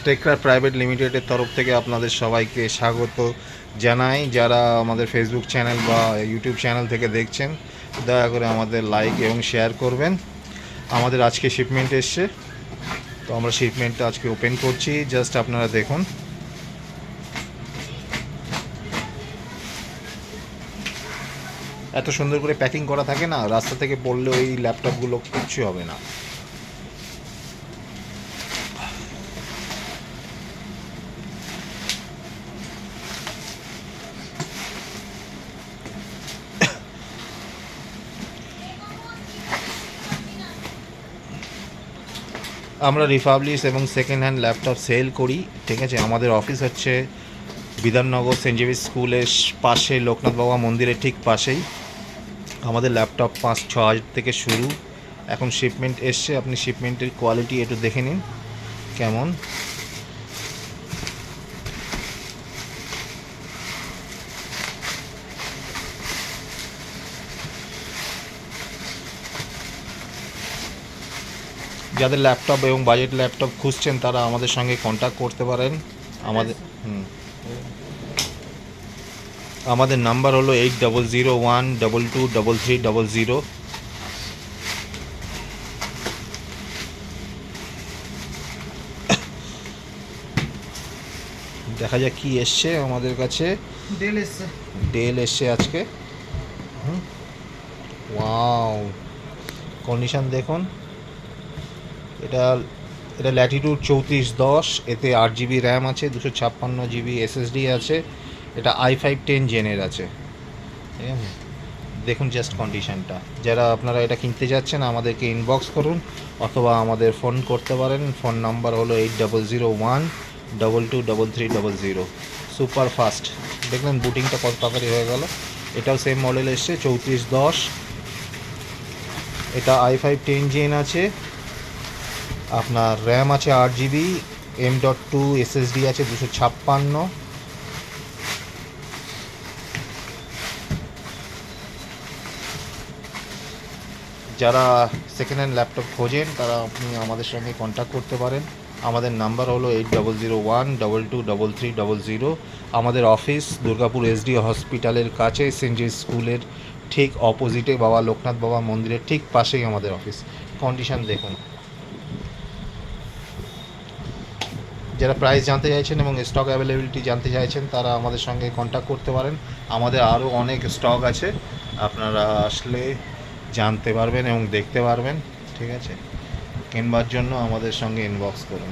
টেকক্রাফট private লিমিটেডের তরফ থেকে আপনাদের সবাইকে স্বাগত জানাই। যারা আমাদের ফেসবুক চ্যানেল বা ইউটিউব চ্যানেল থেকে দেখছেন, দয়া করে আমাদের লাইক এবং শেয়ার করবেন। আমাদের আজকে শিপমেন্ট এসছে, তো আমরা শিপমেন্টটা আজকে ওপেন করছি। জাস্ট আপনারা দেখুন, এত সুন্দর করে প্যাকিং করা থাকে না, রাস্তা থেকে পড়লেও এই ল্যাপটপগুলো কিচ্ছু হবে না। আমরা রিপাবলিশ এবং সেকেন্ড হ্যান্ড ল্যাপটপ সেল করি, ঠিক আছে। আমাদের অফিস হচ্ছে বিধাননগর সেন্ট জেভিয়ার্স স্কুলের পাশে, লোকনাথ বাবা মন্দিরের ঠিক পাশেই। আমাদের ল্যাপটপ 5-6 হাজার থেকে শুরু। এখন শিপমেন্ট এসছে, আপনি শিপমেন্টের কোয়ালিটি একটু দেখে নিন কেমন। যাদের ল্যাপটপ এবং বাজেট ল্যাপটপ খুঁজছেন তারা আমাদের সঙ্গে কন্ট্যাক্ট করতে পারেন। আমাদের নাম্বার হলো 8001223300। দেখা যাক কি এসছে আমাদের কাছে। ডেল এসছে আজকে। ওয়াও, কন্ডিশন দেখুন। এটা এটা ল্যাটিটিউড 3410, এতে 8 GB র্যাম আছে, 256 GB SSD আছে। এটা i5-10 জেনের আছে, ঠিক আছে। দেখুন জাস্ট কন্ডিশনটা। যারা আপনারা এটা কিনতে যাচ্ছেন আমাদেরকে ইনবক্স করুন অথবা আমাদের ফোন করতে পারেন। ফোন নাম্বার হলো 8001223300। সুপার ফাস্ট, দেখলেন বুটিংটা কত তাড়াতাড়ি হয়ে গেল। এটাও সেম মডেল এসছে 3410। এটা i5-10 জেন আছে, আপনার র্যাম আছে 8 GB, M.2 SSD আছে 256। যারা সেকেন্ড হ্যান্ড ল্যাপটপ খোঁজেন তারা আপনি আমাদের সঙ্গে কন্ট্যাক্ট করতে পারেন। আমাদের নাম্বার হলো 8001223300। আমাদের অফিস দুর্গাপুর SD হসপিটালের কাছে, সেন্ট জেভিয়ার্স স্কুলের ঠিক অপোজিটে, বাবা লোকনাথ বাবা মন্দিরের ঠিক পাশেই আমাদের অফিস। কন্ডিশন দেখুন। যারা প্রাইস জানতে চাইছেন এবং স্টক অ্যাভেলেবিলিটি জানতে চাইছেন তারা আমাদের সঙ্গে কন্ট্যাক্ট করতে পারেন। আমাদের আরও অনেক স্টক আছে, আপনারা আসলে জানতে পারবেন এবং দেখতে পারবেন, ঠিক আছে। কিনবার জন্য আমাদের সঙ্গে ইনবক্স করুন।